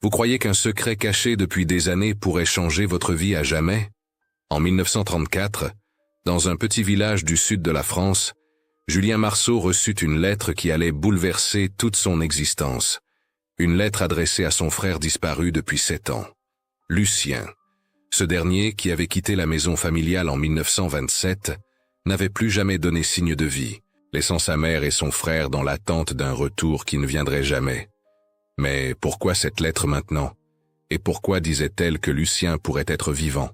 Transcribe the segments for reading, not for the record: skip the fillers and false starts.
Vous croyez qu'un secret caché depuis des années pourrait changer votre vie à jamais? En 1934, dans un petit village du sud de la France, Julien Marceau reçut une lettre qui allait bouleverser toute son existence. Une lettre adressée à son frère disparu depuis 7 ans. Lucien. Ce dernier, qui avait quitté la maison familiale en 1927, n'avait plus jamais donné signe de vie, laissant sa mère et son frère dans l'attente d'un retour qui ne viendrait jamais. Mais pourquoi cette lettre maintenant? Et pourquoi disait-elle que Lucien pourrait être vivant?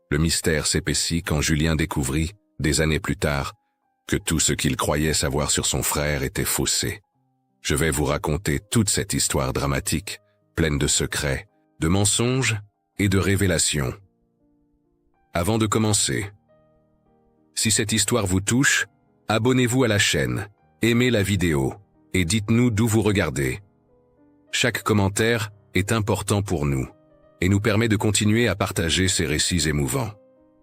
Le mystère s'épaissit quand Julien découvrit, des années plus tard, que tout ce qu'il croyait savoir sur son frère était faussé. Je vais vous raconter toute cette histoire dramatique, pleine de secrets, de mensonges et de révélations. Avant de commencer, si cette histoire vous touche, abonnez-vous à la chaîne, aimez la vidéo et dites-nous d'où vous regardez. Chaque commentaire est important pour nous et nous permet de continuer à partager ces récits émouvants.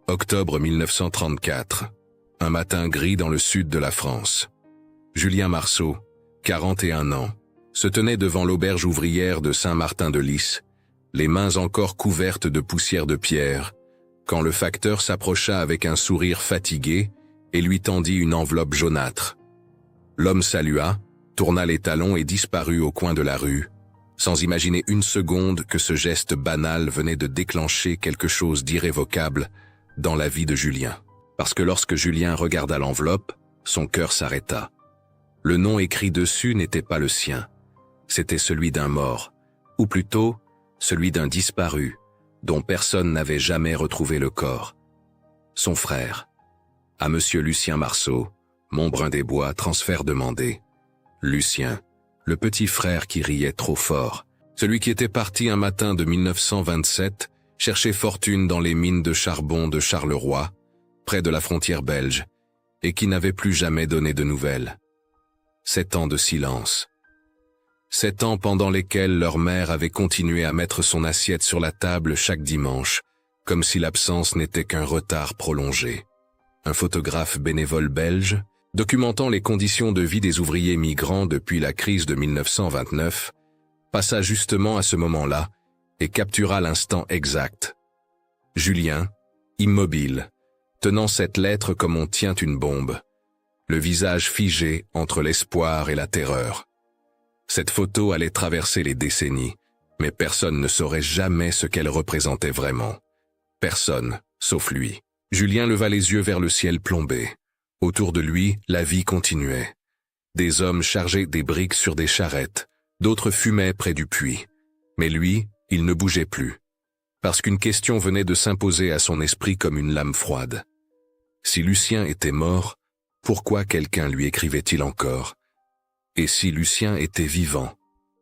Octobre 1934. Un matin gris dans le sud de la France. Julien Marceau, 41 ans, se tenait devant l'auberge ouvrière de Saint-Martin-de-Lys, les mains encore couvertes de poussière de pierre, quand le facteur s'approcha avec un sourire fatigué et lui tendit une enveloppe jaunâtre. L'homme salua, tourna les talons et disparut au coin de la rue, sans imaginer une seconde que ce geste banal venait de déclencher quelque chose d'irrévocable dans la vie de Julien. Parce que lorsque Julien regarda l'enveloppe, son cœur s'arrêta. Le nom écrit dessus n'était pas le sien, c'était celui d'un mort, ou plutôt celui d'un disparu, dont personne n'avait jamais retrouvé le corps. Son frère. À Monsieur Lucien Marceau, Montbrun-des-Bois, transfert demandé. Lucien, le petit frère qui riait trop fort, celui qui était parti un matin de 1927 chercher fortune dans les mines de charbon de Charleroi, près de la frontière belge, et qui n'avait plus jamais donné de nouvelles. 7 ans de silence. 7 ans pendant lesquels leur mère avait continué à mettre son assiette sur la table chaque dimanche, comme si l'absence n'était qu'un retard prolongé. Un photographe bénévole belge, documentant les conditions de vie des ouvriers migrants depuis la crise de 1929, passa justement à ce moment-là et captura l'instant exact. Julien, immobile, tenant cette lettre comme on tient une bombe, le visage figé entre l'espoir et la terreur. Cette photo allait traverser les décennies, mais personne ne saurait jamais ce qu'elle représentait vraiment. Personne, sauf lui. Julien leva les yeux vers le ciel plombé. Autour de lui, la vie continuait. Des hommes chargeaient des briques sur des charrettes, d'autres fumaient près du puits. Mais lui, il ne bougeait plus. Parce qu'une question venait de s'imposer à son esprit comme une lame froide. Si Lucien était mort, pourquoi quelqu'un lui écrivait-il encore? Et si Lucien était vivant,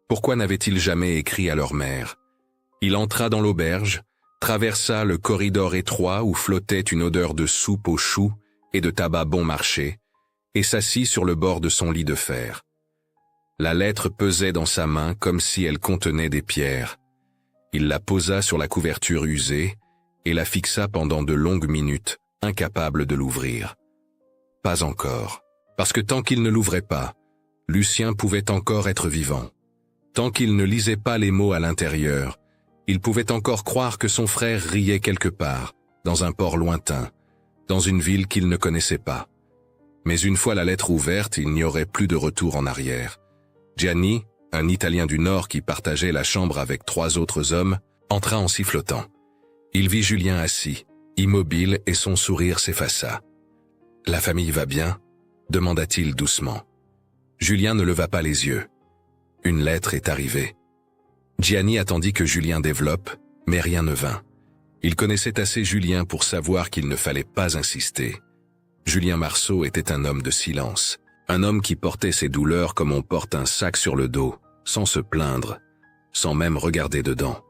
pourquoi n'avait-il jamais écrit à leur mère? Il entra dans l'auberge, traversa le corridor étroit où flottait une odeur de soupe aux choux et de tabac bon marché, et s'assit sur le bord de son lit de fer. La lettre pesait dans sa main comme si elle contenait des pierres. Il la posa sur la couverture usée et la fixa pendant de longues minutes, incapable de l'ouvrir. Pas encore, parce que tant qu'il ne l'ouvrait pas, Lucien pouvait encore être vivant. Tant qu'il ne lisait pas les mots à l'intérieur, il pouvait encore croire que son frère riait quelque part, dans un port lointain, dans une ville qu'il ne connaissait pas. Mais une fois la lettre ouverte, il n'y aurait plus de retour en arrière. Gianni, un Italien du Nord qui partageait la chambre avec 3 autres hommes, entra en sifflotant. Il vit Julien assis, immobile, et son sourire s'effaça. « La famille va bien ?» demanda-t-il doucement. Julien ne leva pas les yeux. Une lettre est arrivée. Gianni attendit que Julien développe, mais rien ne vint. Il connaissait assez Julien pour savoir qu'il ne fallait pas insister. Julien Marceau était un homme de silence, un homme qui portait ses douleurs comme on porte un sac sur le dos, sans se plaindre, sans même regarder dedans.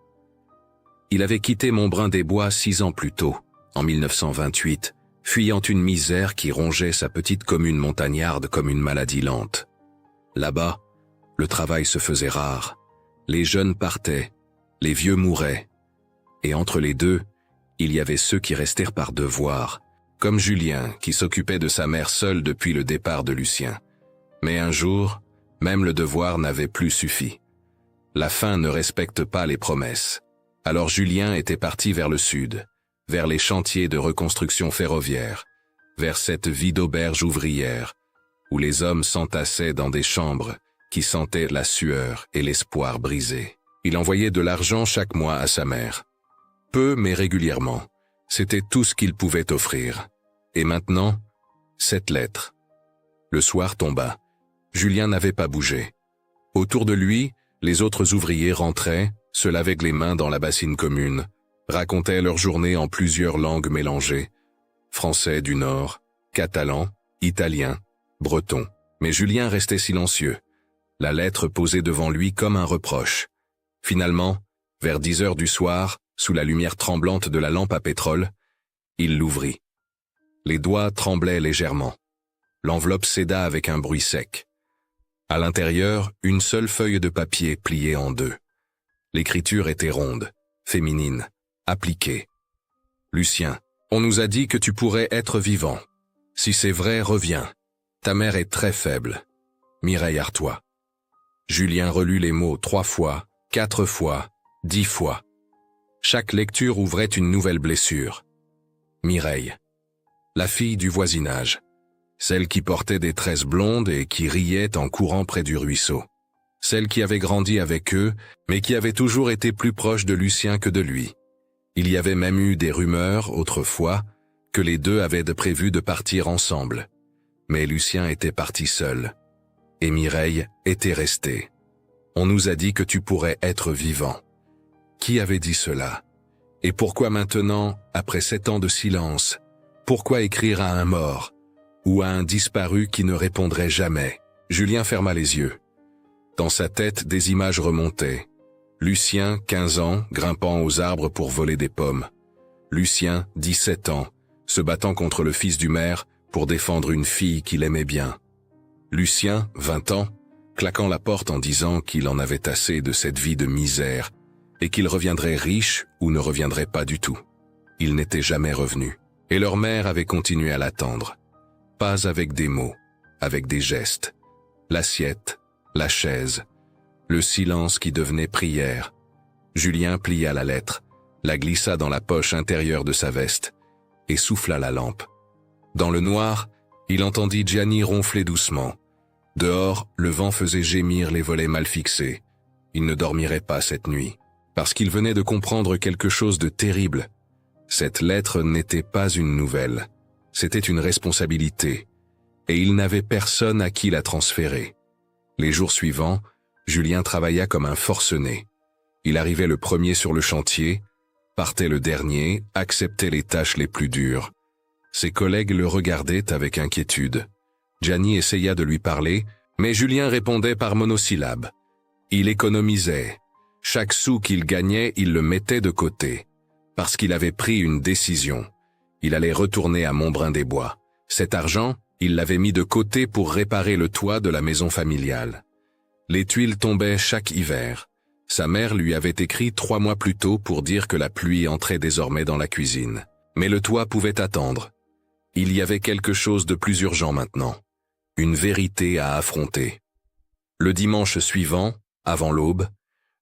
Il avait quitté Montbrun-des-Bois 6 ans plus tôt, en 1928, fuyant une misère qui rongeait sa petite commune montagnarde comme une maladie lente. Là-bas, le travail se faisait rare, les jeunes partaient, les vieux mouraient, et entre les deux, il y avait ceux qui restèrent par devoir, comme Julien qui s'occupait de sa mère seule depuis le départ de Lucien. Mais un jour, même le devoir n'avait plus suffi. La fin ne respecte pas les promesses. Alors Julien était parti vers le sud, vers les chantiers de reconstruction ferroviaire, vers cette vie d'auberge ouvrière, où les hommes s'entassaient dans des chambres qui sentaient la sueur et l'espoir brisé. Il envoyait de l'argent chaque mois à sa mère. Peu mais régulièrement. C'était tout ce qu'il pouvait offrir. Et maintenant, cette lettre. Le soir tomba. Julien n'avait pas bougé. Autour de lui, les autres ouvriers rentraient, se lavaient les mains dans la bassine commune, racontaient leur journée en plusieurs langues mélangées. Français du Nord, catalan, italien, breton. Mais Julien restait silencieux. La lettre posée devant lui comme un reproche. Finalement, vers 10 heures du soir, sous la lumière tremblante de la lampe à pétrole, il l'ouvrit. Les doigts tremblaient légèrement. L'enveloppe céda avec un bruit sec. À l'intérieur, une seule feuille de papier pliée en deux. L'écriture était ronde, féminine, appliquée. « Lucien, on nous a dit que tu pourrais être vivant. Si c'est vrai, reviens. Ta mère est très faible. Mireille Artois. » Julien relut les mots 3 fois, 4 fois, 10 fois. Chaque lecture ouvrait une nouvelle blessure. Mireille. La fille du voisinage. Celle qui portait des tresses blondes et qui riait en courant près du ruisseau. Celle qui avait grandi avec eux, mais qui avait toujours été plus proche de Lucien que de lui. Il y avait même eu des rumeurs, autrefois, que les deux avaient prévu de partir ensemble. Mais Lucien était parti seul. Et Mireille était restée. On nous a dit que tu pourrais être vivant. Qui avait dit cela? Et pourquoi maintenant, après 7 ans de silence, pourquoi écrire à un mort, ou à un disparu qui ne répondrait jamais? Julien ferma les yeux. Dans sa tête, des images remontaient. Lucien, 15 ans, grimpant aux arbres pour voler des pommes. Lucien, 17 ans, se battant contre le fils du maire pour défendre une fille qu'il aimait bien. Lucien, 20 ans, claquant la porte en disant qu'il en avait assez de cette vie de misère et qu'il reviendrait riche ou ne reviendrait pas du tout. Il n'était jamais revenu, et leur mère avait continué à l'attendre. Pas avec des mots, avec des gestes. L'assiette, la chaise, le silence qui devenait prière. Julien plia la lettre, la glissa dans la poche intérieure de sa veste et souffla la lampe. Dans le noir, il entendit Gianni ronfler doucement. Dehors, le vent faisait gémir les volets mal fixés. Il ne dormirait pas cette nuit, parce qu'il venait de comprendre quelque chose de terrible. Cette lettre n'était pas une nouvelle, c'était une responsabilité, et il n'avait personne à qui la transférer. Les jours suivants, Julien travailla comme un forcené. Il arrivait le premier sur le chantier, partait le dernier, acceptait les tâches les plus dures. Ses collègues le regardaient avec inquiétude. Gianni essaya de lui parler, mais Julien répondait par monosyllabes. Il économisait. Chaque sou qu'il gagnait, il le mettait de côté. Parce qu'il avait pris une décision. Il allait retourner à Montbrun-des-Bois. Cet argent, il l'avait mis de côté pour réparer le toit de la maison familiale. Les tuiles tombaient chaque hiver. Sa mère lui avait écrit 3 mois plus tôt pour dire que la pluie entrait désormais dans la cuisine. Mais le toit pouvait attendre. Il y avait quelque chose de plus urgent maintenant. Une vérité à affronter. Le dimanche suivant, avant l'aube,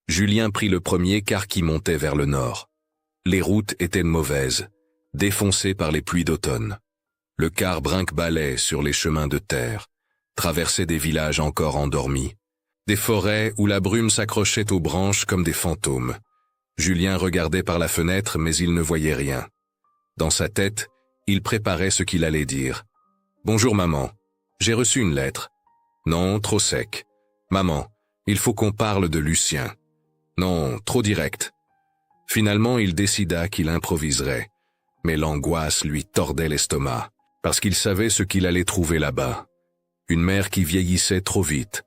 Julien prit le premier car qui montait vers le nord. Les routes étaient mauvaises, défoncées par les pluies d'automne. Le car brinque-ballait sur les chemins de terre, traversait des villages encore endormis, des forêts où la brume s'accrochait aux branches comme des fantômes. Julien regardait par la fenêtre mais il ne voyait rien. Dans sa tête, il préparait ce qu'il allait dire. « Bonjour maman, j'ai reçu une lettre. » « Non, trop sec. »« Maman, il faut qu'on parle de Lucien. » »« Non, trop direct. » Finalement, il décida qu'il improviserait. Mais l'angoisse lui tordait l'estomac, parce qu'il savait ce qu'il allait trouver là-bas. Une mère qui vieillissait trop vite,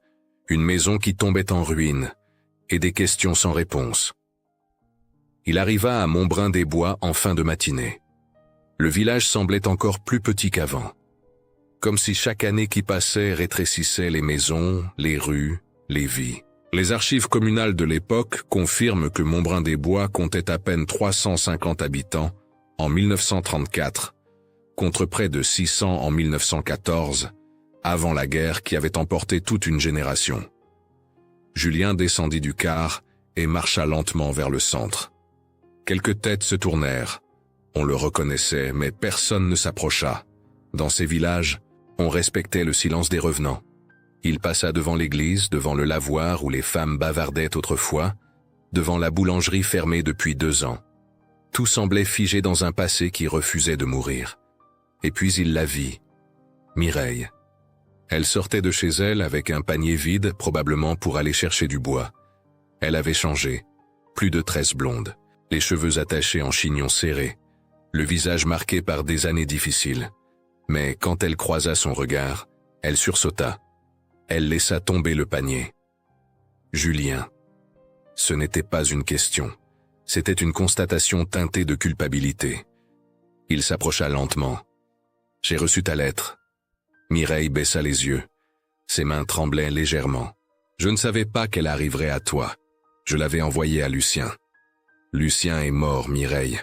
une maison qui tombait en ruine, et des questions sans réponse. Il arriva à Montbrun-des-Bois en fin de matinée. Le village semblait encore plus petit qu'avant. Comme si chaque année qui passait rétrécissait les maisons, les rues, les vies. Les archives communales de l'époque confirment que Montbrun-des-Bois comptait à peine 350 habitants en 1934, contre près de 600 en 1914, avant la guerre qui avait emporté toute une génération. Julien descendit du car et marcha lentement vers le centre. Quelques têtes se tournèrent. On le reconnaissait, mais personne ne s'approcha. Dans ces villages, on respectait le silence des revenants. Il passa devant l'église, devant le lavoir où les femmes bavardaient autrefois, devant la boulangerie fermée depuis 2 ans. Tout semblait figé dans un passé qui refusait de mourir. Et puis il la vit. Mireille. Elle sortait de chez elle avec un panier vide, probablement pour aller chercher du bois. Elle avait changé. Plus de tresses blondes, les cheveux attachés en chignon serré, le visage marqué par des années difficiles. Mais quand elle croisa son regard, elle sursauta. Elle laissa tomber le panier. Julien. Ce n'était pas une question. C'était une constatation teintée de culpabilité. Il s'approcha lentement. « J'ai reçu ta lettre. » Mireille baissa les yeux. Ses mains tremblaient légèrement. « Je ne savais pas qu'elle arriverait à toi. Je l'avais envoyée à Lucien. »« Lucien est mort, Mireille. »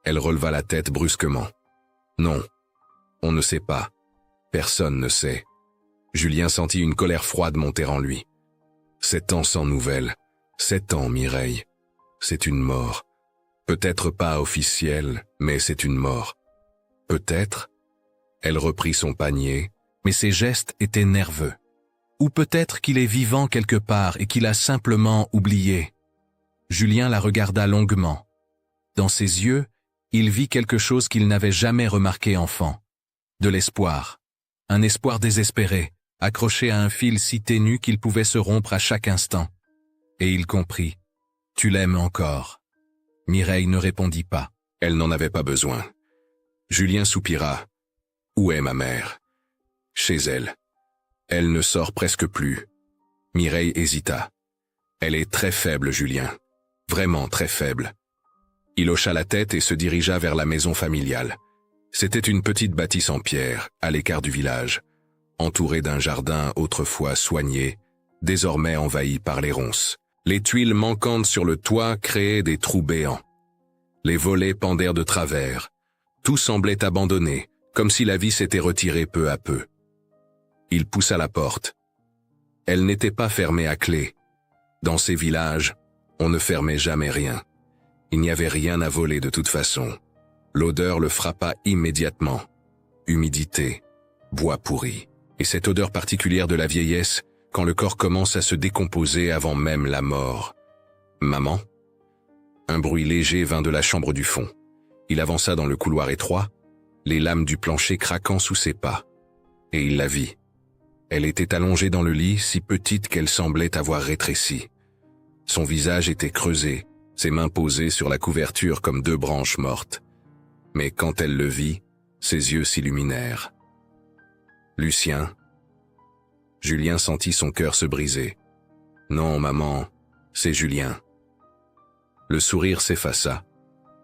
Elle releva la tête brusquement. « Non, on ne sait pas. Personne ne sait. » Julien sentit une colère froide monter en lui. 7 ans sans nouvelles. 7 ans, Mireille. C'est une mort. Peut-être pas officielle, mais c'est une mort. Peut-être. Elle reprit son panier, mais ses gestes étaient nerveux. Ou peut-être qu'il est vivant quelque part et qu'il a simplement oublié. Julien la regarda longuement. Dans ses yeux, il vit quelque chose qu'il n'avait jamais remarqué enfant. De l'espoir. Un espoir désespéré, accroché à un fil si ténu qu'il pouvait se rompre à chaque instant. Et il comprit. « Tu l'aimes encore ?» Mireille ne répondit pas. Elle n'en avait pas besoin. Julien soupira. « Où est ma mère ?»« Chez elle. Elle ne sort presque plus. » Mireille hésita. « Elle est très faible, Julien. Vraiment très faible. » Il hocha la tête et se dirigea vers la maison familiale. C'était une petite bâtisse en pierre, à l'écart du village, entourée d'un jardin autrefois soigné, désormais envahi par les ronces. Les tuiles manquantes sur le toit créaient des trous béants. Les volets pendèrent de travers. Tout semblait abandonné, comme si la vie s'était retirée peu à peu. Il poussa la porte. Elle n'était pas fermée à clé. Dans ces villages, on ne fermait jamais rien. Il n'y avait rien à voler de toute façon. L'odeur le frappa immédiatement. Humidité, bois pourri, et cette odeur particulière de la vieillesse quand le corps commence à se décomposer avant même la mort. « Maman ?» Un bruit léger vint de la chambre du fond. Il avança dans le couloir étroit, les lames du plancher craquant sous ses pas. Et il la vit. Elle était allongée dans le lit, si petite qu'elle semblait avoir rétréci. Son visage était creusé, ses mains posées sur la couverture comme 2 branches mortes. Mais quand elle le vit, ses yeux s'illuminèrent. « Lucien ?» Julien sentit son cœur se briser. « Non, maman, c'est Julien. » Le sourire s'effaça.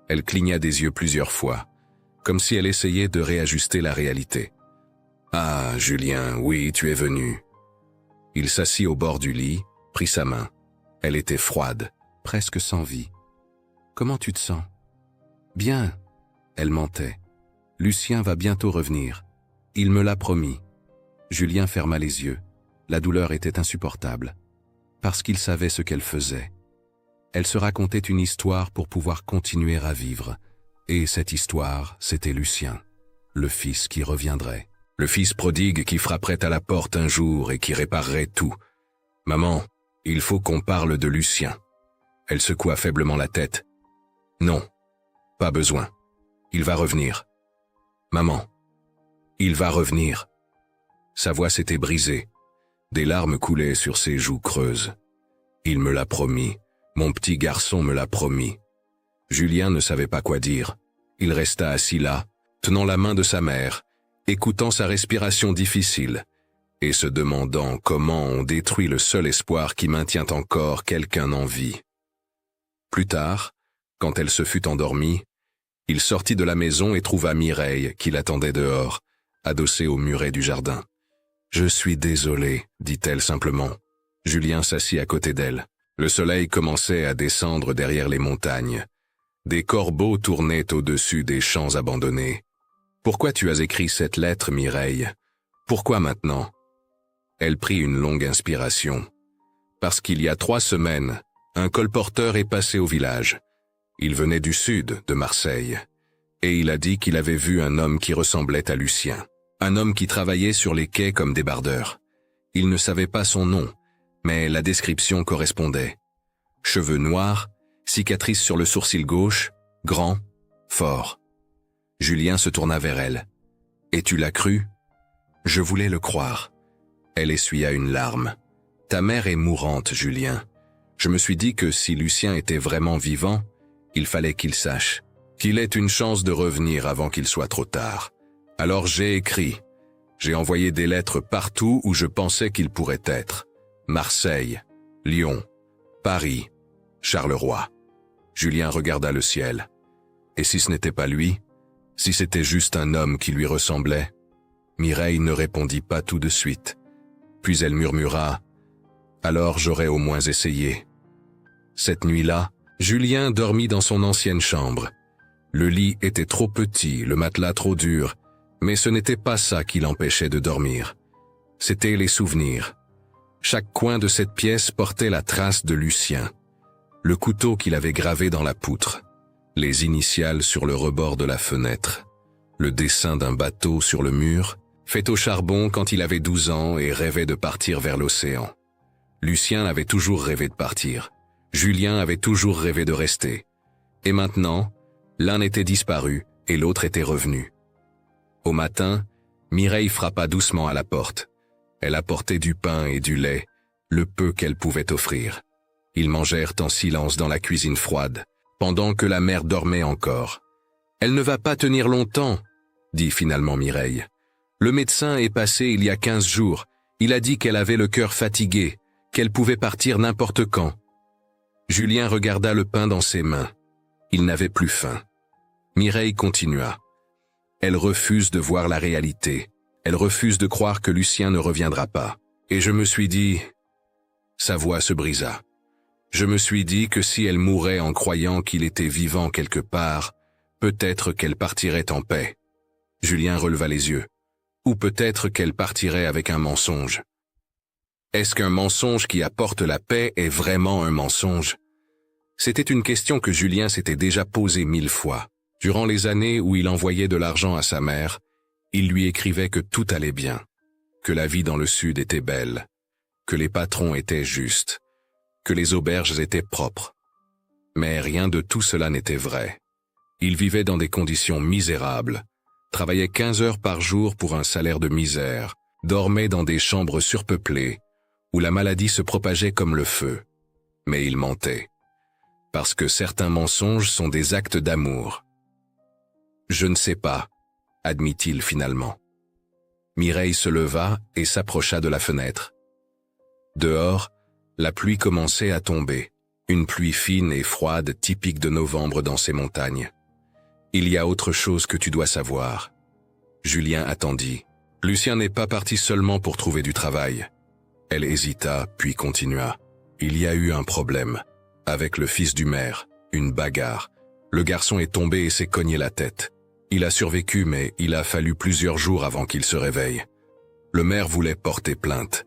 Elle cligna des yeux plusieurs fois, comme si elle essayait de réajuster la réalité. « Ah, Julien, oui, tu es venu. » Il s'assit au bord du lit, prit sa main. Elle était froide, presque sans vie. « Comment tu te sens ?»« Bien. » Elle mentait. « Lucien va bientôt revenir. Il me l'a promis. » Julien ferma les yeux. La douleur était insupportable. Parce qu'il savait ce qu'elle faisait. Elle se racontait une histoire pour pouvoir continuer à vivre. Et cette histoire, c'était Lucien, le fils qui reviendrait. Le fils prodigue qui frapperait à la porte un jour et qui réparerait tout. « Maman, il faut qu'on parle de Lucien. » Elle secoua faiblement la tête. « Non, pas besoin. Il va revenir. »« Maman, il va revenir. » Sa voix s'était brisée. Des larmes coulaient sur ses joues creuses. « Il me l'a promis. Mon petit garçon me l'a promis. » Julien ne savait pas quoi dire. Il resta assis là, tenant la main de sa mère, écoutant sa respiration difficile, et se demandant comment on détruit le seul espoir qui maintient encore quelqu'un en vie. Plus tard, quand elle se fut endormie, il sortit de la maison et trouva Mireille qui l'attendait dehors, adossée au muret du jardin. « Je suis désolée, dit-elle simplement. » Julien s'assit à côté d'elle. Le soleil commençait à descendre derrière les montagnes. Des corbeaux tournaient au-dessus des champs abandonnés. « Pourquoi tu as écrit cette lettre, Mireille? Pourquoi maintenant ?» Elle prit une longue inspiration. « parce qu'il y a 3 semaines, un colporteur est passé au village. Il venait du sud, de Marseille, et il a dit qu'il avait vu un homme qui ressemblait à Lucien. Un homme qui travaillait sur les quais comme débardeur. Il ne savait pas son nom, mais la description correspondait. Cheveux noirs, cicatrice sur le sourcil gauche, grand, fort. Julien se tourna vers elle. « Et tu l'as cru ?» Je voulais le croire. Elle essuya une larme. « Ta mère est mourante, Julien. Je me suis dit que si Lucien était vraiment vivant, il fallait qu'il sache, qu'il ait une chance de revenir avant qu'il soit trop tard. Alors j'ai écrit. J'ai envoyé des lettres partout où je pensais qu'il pourrait être. Marseille, Lyon, Paris, Charleroi. » Julien regarda le ciel. Et si ce n'était pas lui? Si c'était juste un homme qui lui ressemblait? Mireille ne répondit pas tout de suite. Puis elle murmura « Alors j'aurais au moins essayé. » Cette nuit-là, Julien dormit dans son ancienne chambre. Le lit était trop petit, le matelas trop dur, mais ce n'était pas ça qui l'empêchait de dormir. C'étaient les souvenirs. Chaque coin de cette pièce portait la trace de Lucien. Le couteau qu'il avait gravé dans la poutre, les initiales sur le rebord de la fenêtre, le dessin d'un bateau sur le mur, fait au charbon quand il avait 12 ans et rêvait de partir vers l'océan. Lucien avait toujours rêvé de partir. Julien avait toujours rêvé de rester. Et maintenant, l'un était disparu et l'autre était revenu. Au matin, Mireille frappa doucement à la porte. Elle apportait du pain et du lait, le peu qu'elle pouvait offrir. Ils mangèrent en silence dans la cuisine froide, pendant que la mère dormait encore. « Elle ne va pas tenir longtemps, » dit finalement Mireille. « Le médecin est passé il y a 15 jours. Il a dit qu'elle avait le cœur fatigué, qu'elle pouvait partir n'importe quand. » Julien regarda le pain dans ses mains. Il n'avait plus faim. Mireille continua. « Elle refuse de voir la réalité. Elle refuse de croire que Lucien ne reviendra pas. Et je me suis dit... » Sa voix se brisa. Je me suis dit que si elle mourait en croyant qu'il était vivant quelque part, peut-être qu'elle partirait en paix. Julien releva les yeux. Ou peut-être qu'elle partirait avec un mensonge. Est-ce qu'un mensonge qui apporte la paix est vraiment un mensonge? C'était une question que Julien s'était déjà posée 1000 fois. Durant les années où il envoyait de l'argent à sa mère, il lui écrivait que tout allait bien, que la vie dans le sud était belle, que les patrons étaient justes, que les auberges étaient propres. Mais rien de tout cela n'était vrai. Il vivait dans des conditions misérables, travaillait 15 heures par jour pour un salaire de misère, dormait dans des chambres surpeuplées, où la maladie se propageait comme le feu. Mais il mentait, parce que certains mensonges sont des actes d'amour. « Je ne sais pas », admit-il finalement. Mireille se leva et s'approcha de la fenêtre. Dehors, la pluie commençait à tomber, une pluie fine et froide typique de novembre dans ces montagnes. « Il y a autre chose que tu dois savoir. » Julien attendit. « Lucien n'est pas parti seulement pour trouver du travail. » Elle hésita, puis continua. « Il y a eu un problème. Avec le fils du maire, une bagarre. Le garçon est tombé et s'est cogné la tête. Il a survécu, mais il a fallu plusieurs jours avant qu'il se réveille. Le maire voulait porter plainte.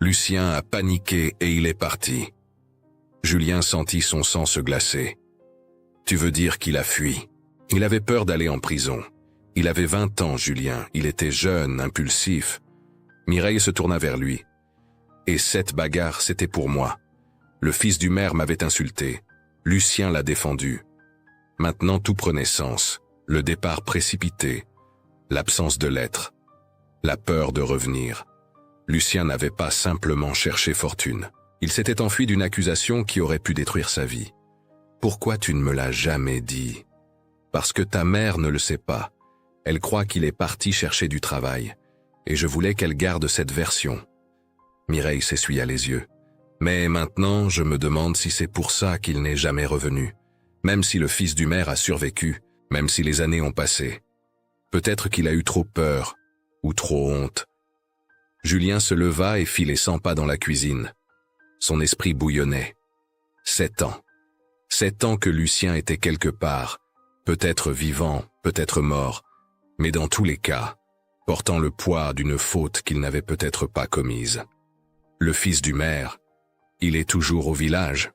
Lucien a paniqué et il est parti. » Julien sentit son sang se glacer. « Tu veux dire qu'il a fui? Il avait peur d'aller en prison. Il avait 20 ans, Julien. Il était jeune, impulsif. » Mireille se tourna vers lui. « Et cette bagarre, c'était pour moi. Le fils du maire m'avait insulté. Lucien l'a défendu. Maintenant tout prenait sens. Le départ précipité, l'absence de lettres, la peur de revenir. Lucien n'avait pas simplement cherché fortune. Il s'était enfui d'une accusation qui aurait pu détruire sa vie. Pourquoi tu ne me l'as jamais dit? Parce que ta mère ne le sait pas. Elle croit qu'il est parti chercher du travail. Et je voulais qu'elle garde cette version. » Mireille s'essuya les yeux. « Mais maintenant, je me demande si c'est pour ça qu'il n'est jamais revenu. Même si le fils du maire a survécu, même si les années ont passé. Peut-être qu'il a eu trop peur, ou trop honte. » Julien se leva et fit les 100 pas dans la cuisine. Son esprit bouillonnait. 7 ans. 7 ans que Lucien était quelque part, peut-être vivant, peut-être mort, mais dans tous les cas, portant le poids d'une faute qu'il n'avait peut-être pas commise. Le fils du maire, Il est toujours au village.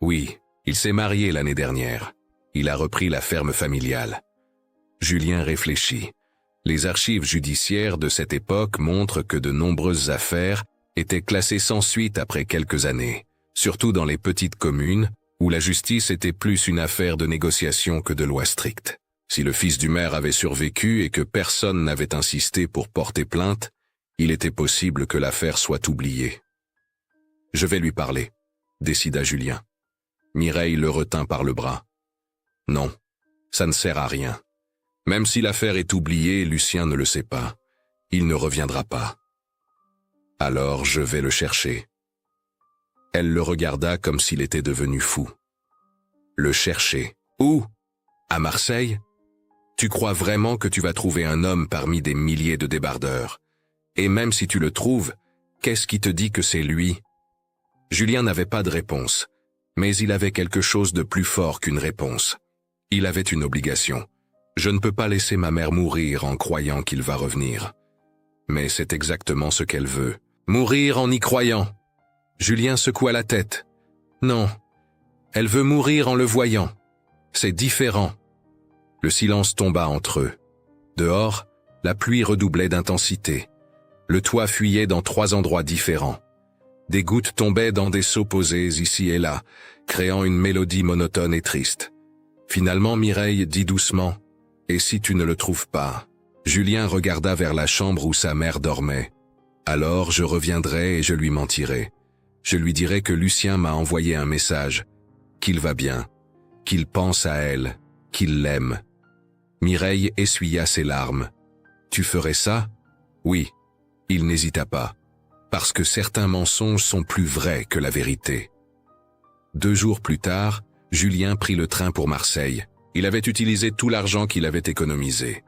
Oui, il s'est marié l'année dernière. Il a repris la ferme familiale. Julien réfléchit. Les archives judiciaires de cette époque montrent que de nombreuses affaires étaient classées sans suite après quelques années, surtout dans les petites communes où la justice était plus une affaire de négociation que de loi stricte. Si le fils du maire avait survécu et que personne n'avait insisté pour porter plainte, il était possible que l'affaire soit oubliée. « Je vais lui parler », décida Julien. Mireille le retint par le bras. « Non, ça ne sert à rien. Même si l'affaire est oubliée, Lucien ne le sait pas. Il ne reviendra pas. Alors je vais le chercher. » Elle le regarda comme s'il était devenu fou. « Le chercher? Où? À Marseille? Tu crois vraiment que tu vas trouver un homme parmi des milliers de débardeurs? Et même si tu le trouves, qu'est-ce qui te dit que c'est lui? » Julien n'avait pas de réponse, mais il avait quelque chose de plus fort qu'une réponse. Il avait une obligation. Je ne peux pas laisser ma mère mourir en croyant qu'il va revenir. Mais c'est exactement ce qu'elle veut. Mourir en y croyant. Julien secoua la tête. Non, elle veut mourir en le voyant. C'est différent. Le silence tomba entre eux. Dehors, la pluie redoublait d'intensité. Le toit fuyait dans 3 endroits différents. Des gouttes tombaient dans des seaux posés ici et là, créant une mélodie monotone et triste. Finalement, Mireille dit doucement « Et si tu ne le trouves pas ?» Julien regarda vers la chambre où sa mère dormait. « Alors je reviendrai et je lui mentirai. Je lui dirai que Lucien m'a envoyé un message, qu'il va bien, qu'il pense à elle, qu'il l'aime. » Mireille essuya ses larmes. « Tu ferais ça? » Oui. Il n'hésita pas. Parce que certains mensonges sont plus vrais que la vérité. 2 jours plus tard, Julien prit le train pour Marseille. Il avait utilisé tout l'argent qu'il avait économisé.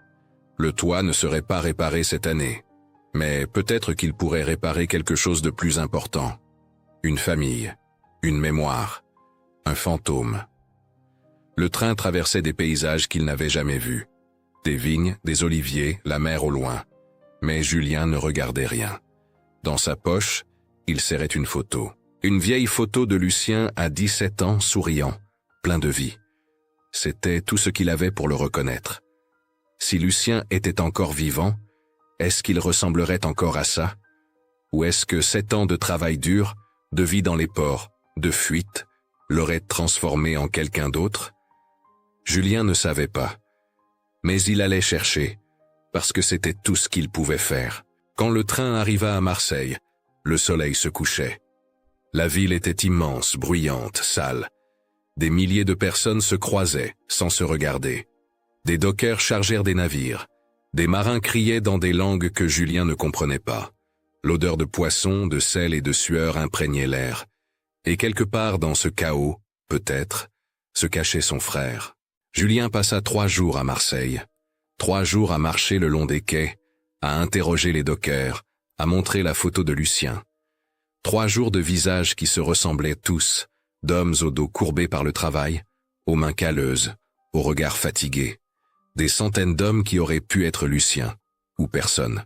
Le toit ne serait pas réparé cette année, mais peut-être qu'il pourrait réparer quelque chose de plus important. Une famille, une mémoire, un fantôme. Le train traversait des paysages qu'il n'avait jamais vus. Des vignes, des oliviers, la mer au loin. Mais Julien ne regardait rien. Dans sa poche, il serrait une photo. Une vieille photo de Lucien à 17 ans, souriant, plein de vie. C'était tout ce qu'il avait pour le reconnaître. Si Lucien était encore vivant, est-ce qu'il ressemblerait encore à ça? Ou est-ce que 7 ans de travail dur, de vie dans les ports, de fuite, l'auraient transformé en quelqu'un d'autre? Julien ne savait pas. Mais il allait chercher, parce que c'était tout ce qu'il pouvait faire. Quand le train arriva à Marseille, le soleil se couchait. La ville était immense, bruyante, sale. Des milliers de personnes se croisaient, sans se regarder. Des dockers chargèrent des navires. Des marins criaient dans des langues que Julien ne comprenait pas. L'odeur de poisson, de sel et de sueur imprégnait l'air. Et quelque part dans ce chaos, peut-être, se cachait son frère. Julien passa 3 jours à Marseille. 3 jours à marcher le long des quais, à interroger les dockers, à montrer la photo de Lucien. 3 jours de visages qui se ressemblaient tous, d'hommes au dos courbé par le travail, aux mains calleuses, aux regards fatigués. Des centaines d'hommes qui auraient pu être Lucien, ou personne.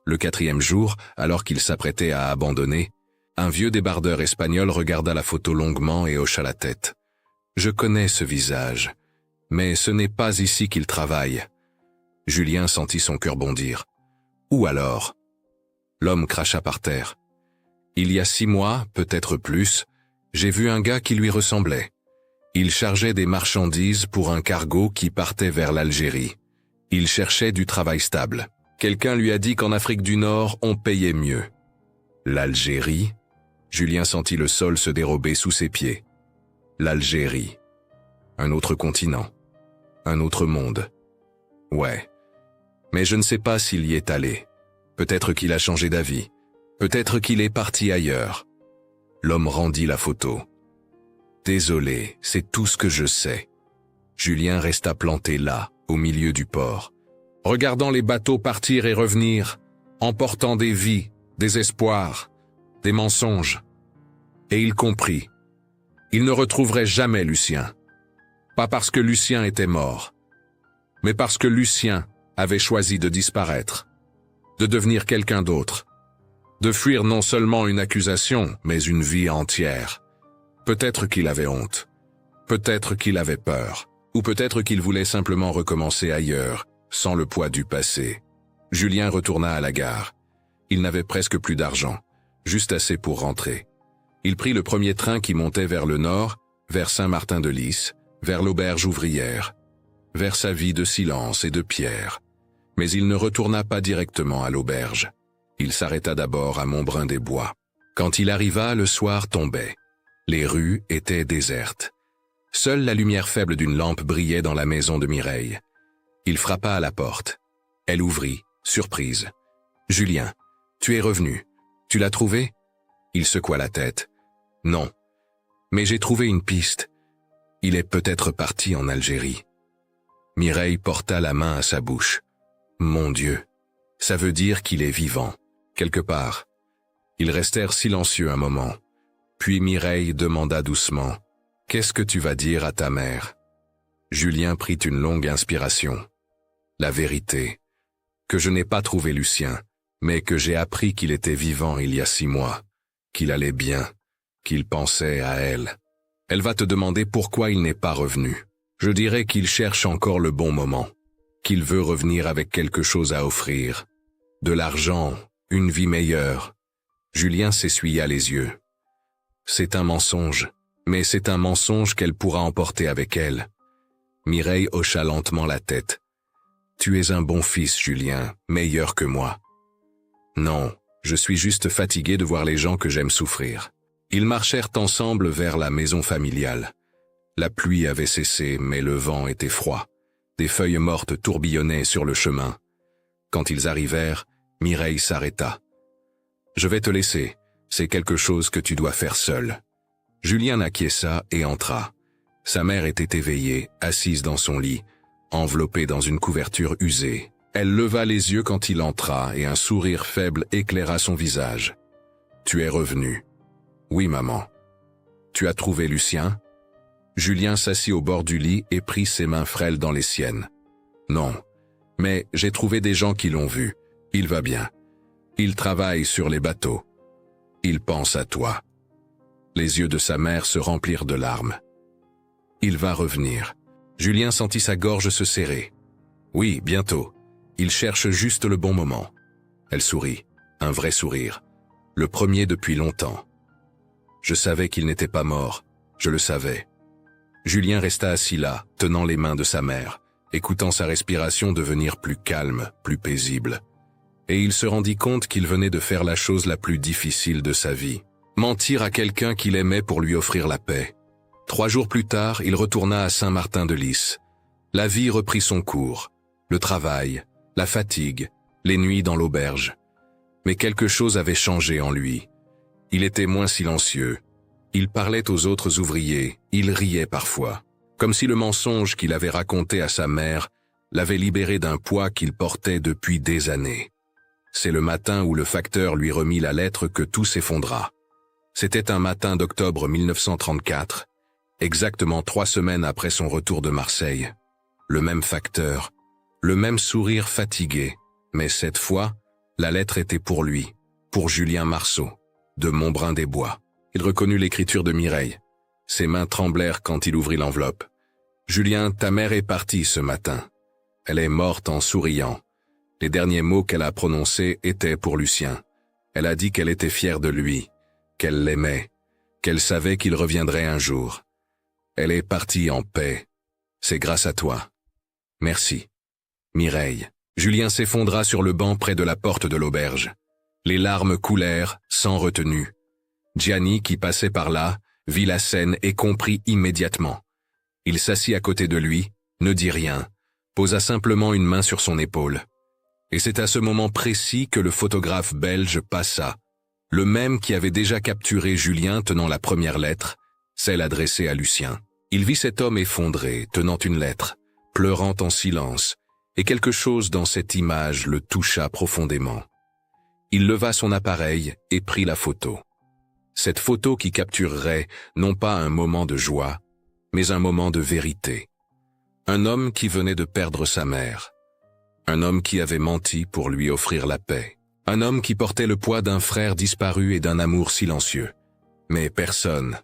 Le 4e jour, alors qu'il s'apprêtait à abandonner, un vieux débardeur espagnol regarda la photo longuement et hocha la tête. « Je connais ce visage, mais ce n'est pas ici qu'il travaille. » Julien sentit son cœur bondir. « Où alors ?» L'homme cracha par terre. « Il y a 6 mois, peut-être plus, j'ai vu un gars qui lui ressemblait. Il chargeait des marchandises pour un cargo qui partait vers l'Algérie. Il cherchait du travail stable. Quelqu'un lui a dit qu'en Afrique du Nord, on payait mieux. » L'Algérie? Julien sentit le sol se dérober sous ses pieds. L'Algérie. Un autre continent. Un autre monde. Ouais. Mais je ne sais pas s'il y est allé. Peut-être qu'il a changé d'avis. Peut-être qu'il est parti ailleurs. L'homme rendit la photo. Désolé, c'est tout ce que je sais. Julien resta planté là, au milieu du port, regardant les bateaux partir et revenir, emportant des vies, des espoirs, des mensonges. Et il comprit. Il ne retrouverait jamais Lucien. Pas parce que Lucien était mort, mais parce que Lucien avait choisi de disparaître, de devenir quelqu'un d'autre. De fuir non seulement une accusation, mais une vie entière. Peut-être qu'il avait honte. Peut-être qu'il avait peur. Ou peut-être qu'il voulait simplement recommencer ailleurs, sans le poids du passé. Julien retourna à la gare. Il n'avait presque plus d'argent, juste assez pour rentrer. Il prit le premier train qui montait vers le nord, vers Saint-Martin-de-Lys, vers l'auberge ouvrière, vers sa vie de silence et de pierre. Mais il ne retourna pas directement à l'auberge. Il s'arrêta d'abord à Montbrun-des-Bois. Quand il arriva, le soir tombait. Les rues étaient désertes. Seule la lumière faible d'une lampe brillait dans la maison de Mireille. Il frappa à la porte. Elle ouvrit, surprise. « Julien, tu es revenu. Tu l'as trouvé ?» Il secoua la tête. « Non. Mais j'ai trouvé une piste. Il est peut-être parti en Algérie. » Mireille porta la main à sa bouche. « Mon Dieu, ça veut dire qu'il est vivant, quelque part. » Ils restèrent silencieux un moment. Puis Mireille demanda doucement. « Qu'est-ce que tu vas dire à ta mère ?» Julien prit une longue inspiration. « La vérité, que je n'ai pas trouvé Lucien, mais que j'ai appris qu'il était vivant il y a 6 mois, qu'il allait bien, qu'il pensait à elle. Elle va te demander pourquoi il n'est pas revenu. Je dirais qu'il cherche encore le bon moment, qu'il veut revenir avec quelque chose à offrir. De l'argent, une vie meilleure. » Julien s'essuya les yeux. « C'est un mensonge, mais c'est un mensonge qu'elle pourra emporter avec elle. » Mireille hocha lentement la tête. « Tu es un bon fils, Julien, meilleur que moi. »« Non, je suis juste fatigué de voir les gens que j'aime souffrir. » Ils marchèrent ensemble vers la maison familiale. La pluie avait cessé, mais le vent était froid. Des feuilles mortes tourbillonnaient sur le chemin. Quand ils arrivèrent, Mireille s'arrêta. « Je vais te laisser, c'est quelque chose que tu dois faire seul. » Julien acquiesça et entra. Sa mère était éveillée, assise dans son lit, enveloppée dans une couverture usée. Elle leva les yeux quand il entra et un sourire faible éclaira son visage. « Tu es revenu. »« Oui, maman. »« Tu as trouvé Lucien ?» Julien s'assit au bord du lit et prit ses mains frêles dans les siennes. « Non, mais j'ai trouvé des gens qui l'ont vu. Il va bien. Il travaille sur les bateaux. Il pense à toi. » Les yeux de sa mère se remplirent de larmes. « Il va revenir. » Julien sentit sa gorge se serrer. « Oui, bientôt. Il cherche juste le bon moment. » Elle sourit, un vrai sourire. Le premier depuis longtemps. Je savais qu'il n'était pas mort. Je le savais. Julien resta assis là, tenant les mains de sa mère, écoutant sa respiration devenir plus calme, plus paisible. Et il se rendit compte qu'il venait de faire la chose la plus difficile de sa vie. Mentir à quelqu'un qu'il aimait pour lui offrir la paix. 3 jours plus tard, il retourna à Saint-Martin-de-Lys. La vie reprit son cours. Le travail, la fatigue, les nuits dans l'auberge. Mais quelque chose avait changé en lui. Il était moins silencieux. Il parlait aux autres ouvriers, il riait parfois. Comme si le mensonge qu'il avait raconté à sa mère l'avait libéré d'un poids qu'il portait depuis des années. C'est le matin où le facteur lui remit la lettre que tout s'effondra. C'était un matin d'octobre 1934, exactement 3 semaines après son retour de Marseille. Le même facteur, le même sourire fatigué, mais cette fois, la lettre était pour lui, pour Julien Marceau, de Montbrun-des-Bois. Il reconnut l'écriture de Mireille. Ses mains tremblèrent quand il ouvrit l'enveloppe. « Julien, ta mère est partie ce matin. Elle est morte en souriant. Les derniers mots qu'elle a prononcés étaient pour Lucien. Elle a dit qu'elle était fière de lui, qu'elle l'aimait, qu'elle savait qu'il reviendrait un jour. Elle est partie en paix. C'est grâce à toi. Merci. Mireille. » Julien s'effondra sur le banc près de la porte de l'auberge. Les larmes coulèrent, sans retenue. Gianni, qui passait par là, vit la scène et comprit immédiatement. Il s'assit à côté de lui, ne dit rien, posa simplement une main sur son épaule. Et c'est à ce moment précis que le photographe belge passa, le même qui avait déjà capturé Julien tenant la première lettre, celle adressée à Lucien. Il vit cet homme effondré, tenant une lettre, pleurant en silence, et quelque chose dans cette image le toucha profondément. Il leva son appareil et prit la photo. Cette photo qui capturerait non pas un moment de joie, mais un moment de vérité. Un homme qui venait de perdre sa mère. Un homme qui avait menti pour lui offrir la paix. Un homme qui portait le poids d'un frère disparu et d'un amour silencieux. Mais personne,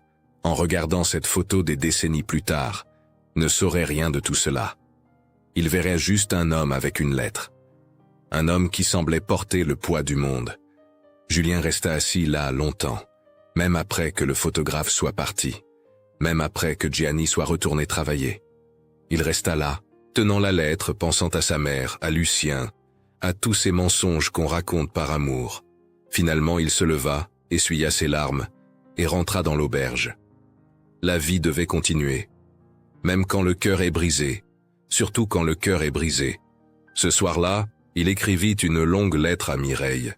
en regardant cette photo des décennies plus tard, ne saurait rien de tout cela. Il verrait juste un homme avec une lettre. Un homme qui semblait porter le poids du monde. Julien resta assis là longtemps, même après que le photographe soit parti, même après que Gianni soit retourné travailler. Il resta là, tenant la lettre, pensant à sa mère, à Lucien, à tous ces mensonges qu'on raconte par amour. Finalement, il se leva, essuya ses larmes, et rentra dans l'auberge. La vie devait continuer. Même quand le cœur est brisé, surtout quand le cœur est brisé. Ce soir-là, il écrivit une longue lettre à Mireille.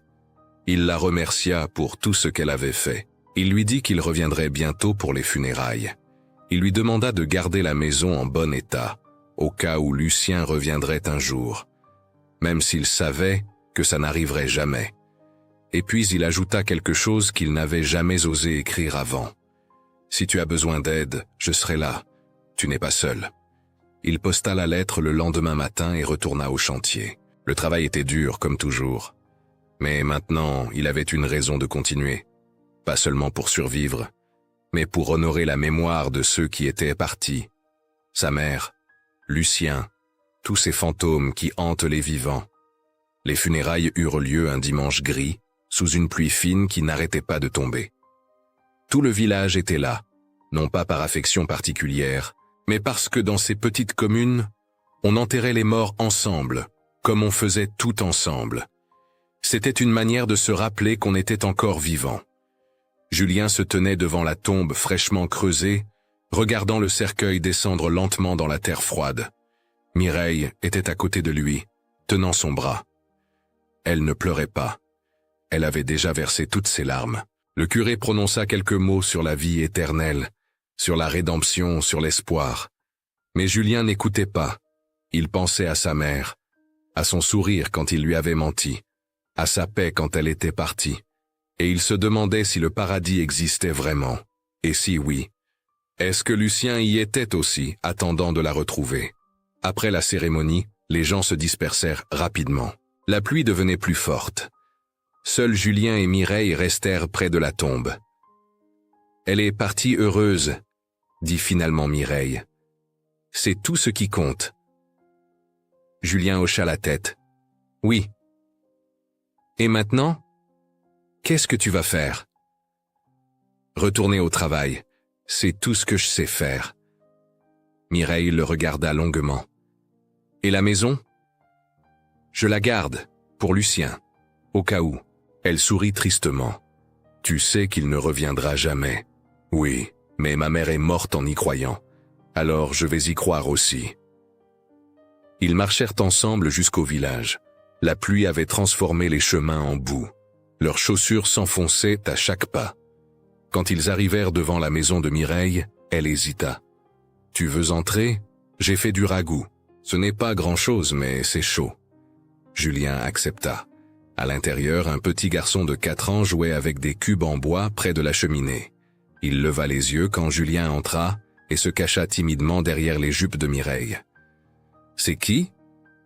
Il la remercia pour tout ce qu'elle avait fait. Il lui dit qu'il reviendrait bientôt pour les funérailles. Il lui demanda de garder la maison en bon état, au cas où Lucien reviendrait un jour, même s'il savait que ça n'arriverait jamais. Et puis il ajouta quelque chose qu'il n'avait jamais osé écrire avant. « Si tu as besoin d'aide, je serai là. Tu n'es pas seul. » Il posta la lettre le lendemain matin et retourna au chantier. Le travail était dur, comme toujours. Mais maintenant, il avait une raison de continuer. Pas seulement pour survivre, mais pour honorer la mémoire de ceux qui étaient partis. Sa mère, Lucien, tous ces fantômes qui hantent les vivants. Les funérailles eurent lieu un dimanche gris, sous une pluie fine qui n'arrêtait pas de tomber. Tout le village était là, non pas par affection particulière, mais parce que dans ces petites communes, on enterrait les morts ensemble, comme on faisait tout ensemble. C'était une manière de se rappeler qu'on était encore vivant. Julien se tenait devant la tombe fraîchement creusée, regardant le cercueil descendre lentement dans la terre froide. Mireille était à côté de lui, tenant son bras. Elle ne pleurait pas. Elle avait déjà versé toutes ses larmes. Le curé prononça quelques mots sur la vie éternelle, sur la rédemption, sur l'espoir. Mais Julien n'écoutait pas. Il pensait à sa mère, à son sourire quand il lui avait menti, à sa paix quand elle était partie. Et il se demandait si le paradis existait vraiment. Et si oui, est-ce que Lucien y était aussi, attendant de la retrouver? Après la cérémonie, les gens se dispersèrent rapidement. La pluie devenait plus forte. Seuls Julien et Mireille restèrent près de la tombe. « Elle est partie heureuse », dit finalement Mireille. « C'est tout ce qui compte. » Julien hocha la tête. « Oui. »« Et maintenant ? Qu'est-ce que tu vas faire ? » ?»« Retourner au travail. C'est tout ce que je sais faire. » Mireille le regarda longuement. « Et la maison ? » ?»« Je la garde, pour Lucien, au cas où. » Elle sourit tristement. « Tu sais qu'il ne reviendra jamais. »« Oui, mais ma mère est morte en y croyant. Alors je vais y croire aussi. » Ils marchèrent ensemble jusqu'au village. La pluie avait transformé les chemins en boue. Leurs chaussures s'enfonçaient à chaque pas. Quand ils arrivèrent devant la maison de Mireille, elle hésita. « Tu veux entrer ? J'ai fait du ragoût. Ce n'est pas grand-chose, mais c'est chaud. » Julien accepta. À l'intérieur, un petit garçon de 4 ans jouait avec des cubes en bois près de la cheminée. Il leva les yeux quand Julien entra et se cacha timidement derrière les jupes de Mireille. « C'est qui ?»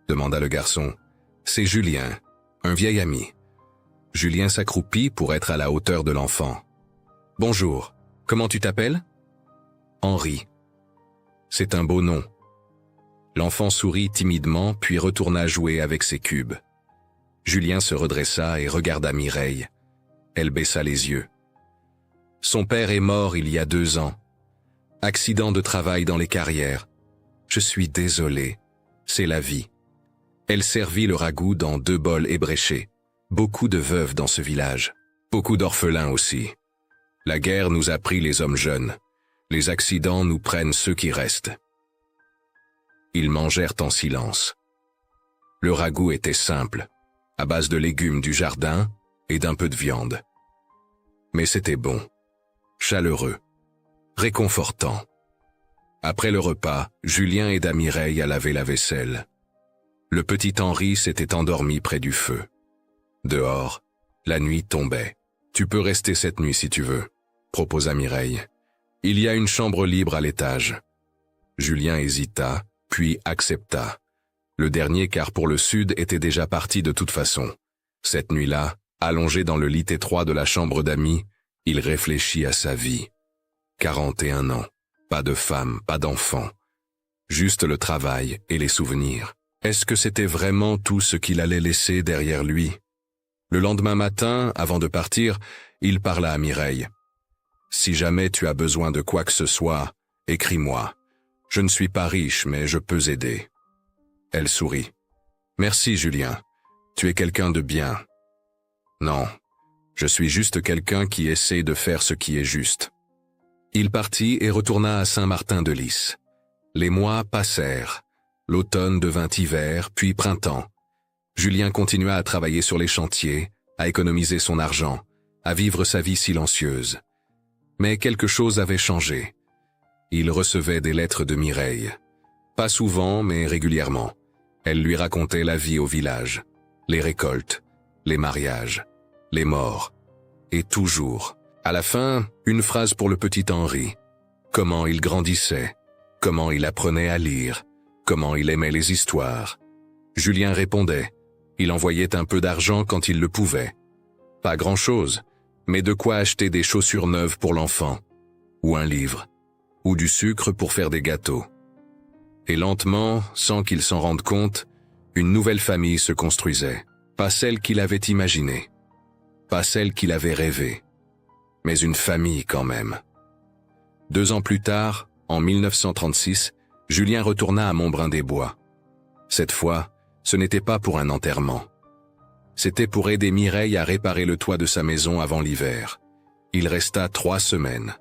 demanda le garçon. « C'est Julien, un vieil ami. » Julien s'accroupit pour être à la hauteur de l'enfant. « Bonjour, comment tu t'appelles ?»« Henri. »« C'est un beau nom. » L'enfant sourit timidement puis retourna jouer avec ses cubes. Julien se redressa et regarda Mireille. Elle baissa les yeux. Son père est mort il y a 2 ans. Accident de travail dans les carrières. Je suis désolé. C'est la vie. Elle servit le ragoût dans 2 bols ébréchés. Beaucoup de veuves dans ce village. Beaucoup d'orphelins aussi. La guerre nous a pris les hommes jeunes. Les accidents nous prennent ceux qui restent. Ils mangèrent en silence. Le ragoût était simple, à base de légumes du jardin et d'un peu de viande. Mais c'était bon, chaleureux, réconfortant. Après le repas, Julien aida Mireille à laver la vaisselle. Le petit Henri s'était endormi près du feu. Dehors, la nuit tombait. « Tu peux rester cette nuit si tu veux », proposa Mireille. « Il y a une chambre libre à l'étage. » Julien hésita, puis accepta. Le dernier car pour le sud était déjà parti de toute façon. Cette nuit-là, allongé dans le lit étroit de la chambre d'amis, il réfléchit à sa vie. 41 ans, pas de femme, pas d'enfant. Juste le travail et les souvenirs. Est-ce que c'était vraiment tout ce qu'il allait laisser derrière lui? Le lendemain matin, avant de partir, il parla à Mireille. « Si jamais tu as besoin de quoi que ce soit, écris-moi. Je ne suis pas riche, mais je peux aider. » Elle sourit. « Merci, Julien. Tu es quelqu'un de bien. » « Non, je suis juste quelqu'un qui essaie de faire ce qui est juste. » Il partit et retourna à Saint-Martin-de-Lys. Les mois passèrent. L'automne devint hiver, puis printemps. Julien continua à travailler sur les chantiers, à économiser son argent, à vivre sa vie silencieuse. Mais quelque chose avait changé. Il recevait des lettres de Mireille. Pas souvent, mais régulièrement. Elle lui racontait la vie au village, les récoltes, les mariages, les morts. Et toujours, à la fin, une phrase pour le petit Henri. Comment il grandissait, comment il apprenait à lire, comment il aimait les histoires. Julien répondait. Il envoyait un peu d'argent quand il le pouvait. Pas grand-chose, mais de quoi acheter des chaussures neuves pour l'enfant, ou un livre, ou du sucre pour faire des gâteaux. Et lentement, sans qu'il s'en rende compte, une nouvelle famille se construisait. Pas celle qu'il avait imaginée, pas celle qu'il avait rêvée, mais une famille quand même. 2 ans plus tard, en 1936, Julien retourna à Montbrun-des-Bois. Cette fois, ce n'était pas pour un enterrement. C'était pour aider Mireille à réparer le toit de sa maison avant l'hiver. Il resta 3 semaines.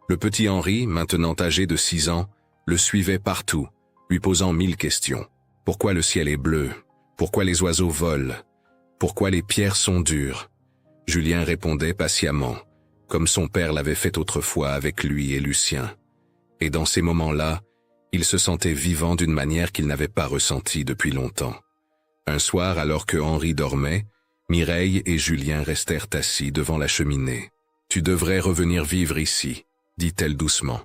Le petit Henri, maintenant âgé de 6 ans, le suivait partout, lui posant 1000 questions. Pourquoi le ciel est bleu? Pourquoi les oiseaux volent? Pourquoi les pierres sont dures? Julien répondait patiemment, comme son père l'avait fait autrefois avec lui et Lucien. Et dans ces moments-là, il se sentait vivant d'une manière qu'il n'avait pas ressentie depuis longtemps. Un soir, alors que Henri dormait, Mireille et Julien restèrent assis devant la cheminée. « Tu devrais revenir vivre ici », dit-elle doucement.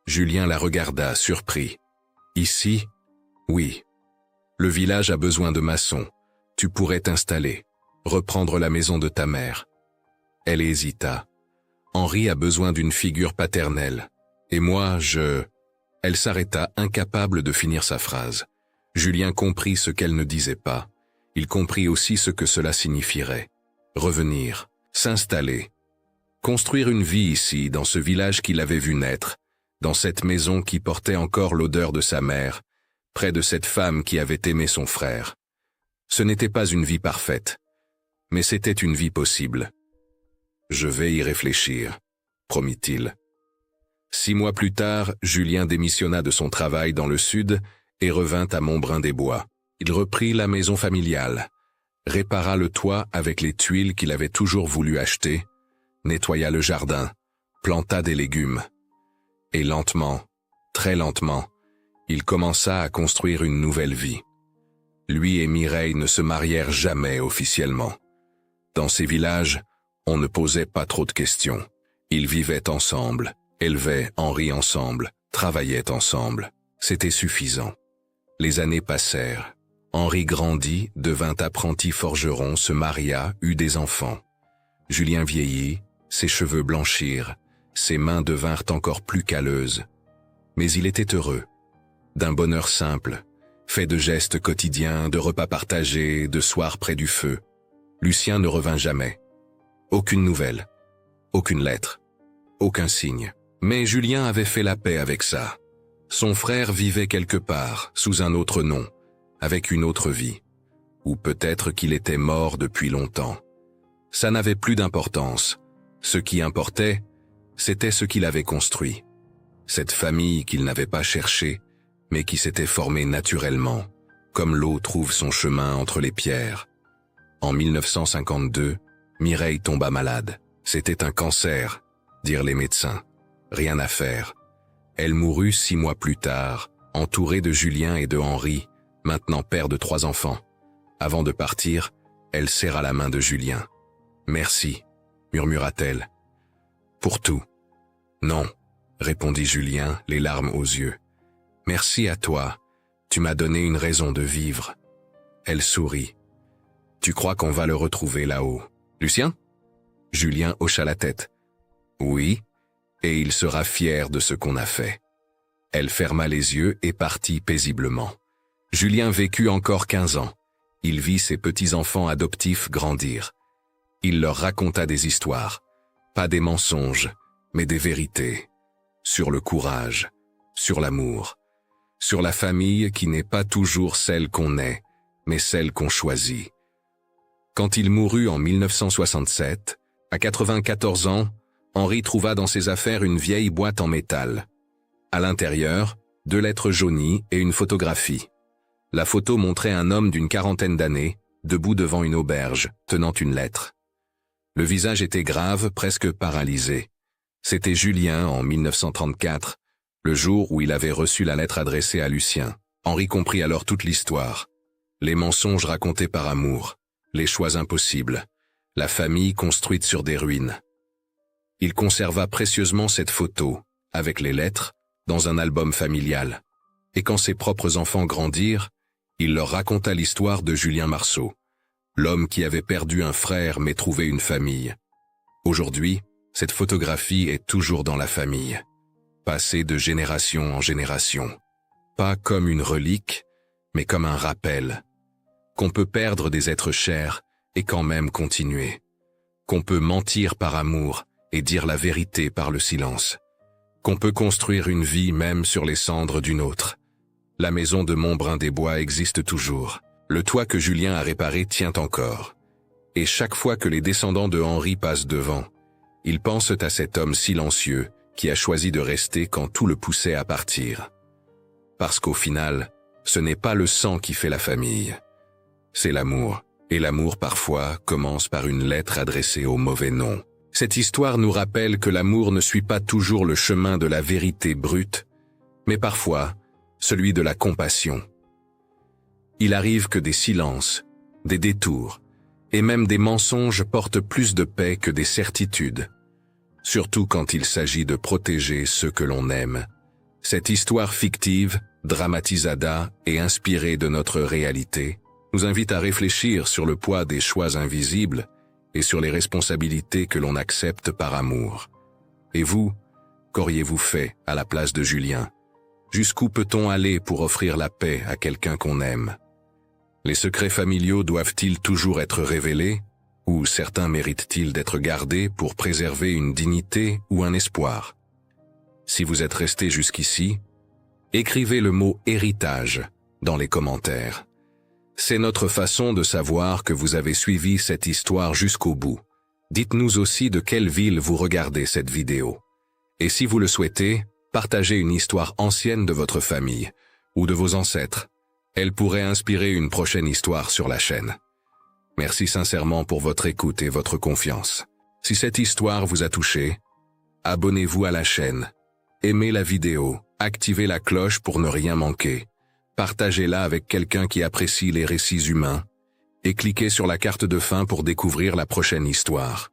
Julien la regarda, surpris. « Ici ? Oui. Le village a besoin de maçons. Tu pourrais t'installer, reprendre la maison de ta mère. » Elle hésita. « Henri a besoin d'une figure paternelle. Et moi, Elle s'arrêta, incapable de finir sa phrase. Julien comprit ce qu'elle ne disait pas. Il comprit aussi ce que cela signifierait. Revenir, s'installer, construire une vie ici, dans ce village qu'il avait vu naître, dans cette maison qui portait encore l'odeur de sa mère, près de cette femme qui avait aimé son frère. Ce n'était pas une vie parfaite, mais c'était une vie possible. « Je vais y réfléchir », promit-il. 6 mois plus tard, Julien démissionna de son travail dans le sud et revint à Montbrun-des-Bois. Il reprit la maison familiale, répara le toit avec les tuiles qu'il avait toujours voulu acheter, nettoya le jardin, planta des légumes. Et lentement, très lentement, il commença à construire une nouvelle vie. Lui et Mireille ne se marièrent jamais officiellement. Dans ces villages, on ne posait pas trop de questions. Ils vivaient ensemble, élevaient Henri ensemble, travaillaient ensemble. C'était suffisant. Les années passèrent. Henri grandit, devint apprenti forgeron, se maria, eut des enfants. Julien vieillit, ses cheveux blanchirent, ses mains devinrent encore plus calleuses. Mais il était heureux, d'un bonheur simple, fait de gestes quotidiens, de repas partagés, de soirs près du feu. Lucien ne revint jamais. Aucune nouvelle, aucune lettre, aucun signe. Mais Julien avait fait la paix avec ça. Son frère vivait quelque part, sous un autre nom, avec une autre vie. Ou peut-être qu'il était mort depuis longtemps. Ça n'avait plus d'importance. Ce qui importait, c'était ce qu'il avait construit. Cette famille qu'il n'avait pas cherchée, mais qui s'était formée naturellement, comme l'eau trouve son chemin entre les pierres. En 1952, Mireille tomba malade. C'était un cancer, dirent les médecins. Rien à faire. Elle mourut 6 mois plus tard, entourée de Julien et de Henri, maintenant père de 3 enfants. Avant de partir, elle serra la main de Julien. « Merci », murmura-t-elle. « Pour tout. »« Non », répondit Julien, les larmes aux yeux. « Merci à toi. Tu m'as donné une raison de vivre. » Elle sourit. « Tu crois qu'on va le retrouver là-haut, Lucien? Julien hocha la tête. Oui, et il sera fier de ce qu'on a fait. Elle ferma les yeux et partit paisiblement. Julien vécut encore 15 ans. Il vit ses petits-enfants adoptifs grandir. Il leur raconta des histoires, pas des mensonges, mais des vérités, sur le courage, sur l'amour, sur la famille qui n'est pas toujours celle qu'on est, mais celle qu'on choisit. Quand il mourut en 1967, à 94 ans, Henri trouva dans ses affaires une vieille boîte en métal. À l'intérieur, 2 lettres jaunies et une photographie. La photo montrait un homme d'une quarantaine d'années, debout devant une auberge, tenant une lettre. Le visage était grave, presque paralysé. C'était Julien en 1934, le jour où il avait reçu la lettre adressée à Lucien. Henri comprit alors toute l'histoire. Les mensonges racontés par amour, les choix impossibles, la famille construite sur des ruines. Il conserva précieusement cette photo, avec les lettres, dans un album familial. Et quand ses propres enfants grandirent, il leur raconta l'histoire de Julien Marceau, l'homme qui avait perdu un frère mais trouvé une famille. Aujourd'hui, cette photographie est toujours dans la famille, passée de génération en génération. Pas comme une relique, mais comme un rappel. Qu'on peut perdre des êtres chers et quand même continuer. Qu'on peut mentir par amour et dire la vérité par le silence. Qu'on peut construire une vie même sur les cendres d'une autre. La maison de Montbrun-des-Bois existe toujours. Le toit que Julien a réparé tient encore. Et chaque fois que les descendants de Henri passent devant, ils pensent à cet homme silencieux qui a choisi de rester quand tout le poussait à partir. Parce qu'au final, ce n'est pas le sang qui fait la famille. C'est l'amour. Et l'amour parfois commence par une lettre adressée au mauvais nom. Cette histoire nous rappelle que l'amour ne suit pas toujours le chemin de la vérité brute, mais parfois celui de la compassion. Il arrive que des silences, des détours, et même des mensonges portent plus de paix que des certitudes, surtout quand il s'agit de protéger ceux que l'on aime. Cette histoire fictive, dramatisada et inspirée de notre réalité, nous invite à réfléchir sur le poids des choix invisibles et sur les responsabilités que l'on accepte par amour. Et vous, qu'auriez-vous fait à la place de Julien? Jusqu'où peut-on aller pour offrir la paix à quelqu'un qu'on aime? Les secrets familiaux doivent-ils toujours être révélés, ou certains méritent-ils d'être gardés pour préserver une dignité ou un espoir? Si vous êtes resté jusqu'ici, écrivez le mot « héritage » dans les commentaires. C'est notre façon de savoir que vous avez suivi cette histoire jusqu'au bout. Dites-nous aussi de quelle ville vous regardez cette vidéo. Et si vous le souhaitez, partagez une histoire ancienne de votre famille ou de vos ancêtres. Elle pourrait inspirer une prochaine histoire sur la chaîne. Merci sincèrement pour votre écoute et votre confiance. Si cette histoire vous a touché, abonnez-vous à la chaîne, aimez la vidéo, activez la cloche pour ne rien manquer, partagez-la avec quelqu'un qui apprécie les récits humains et cliquez sur la carte de fin pour découvrir la prochaine histoire.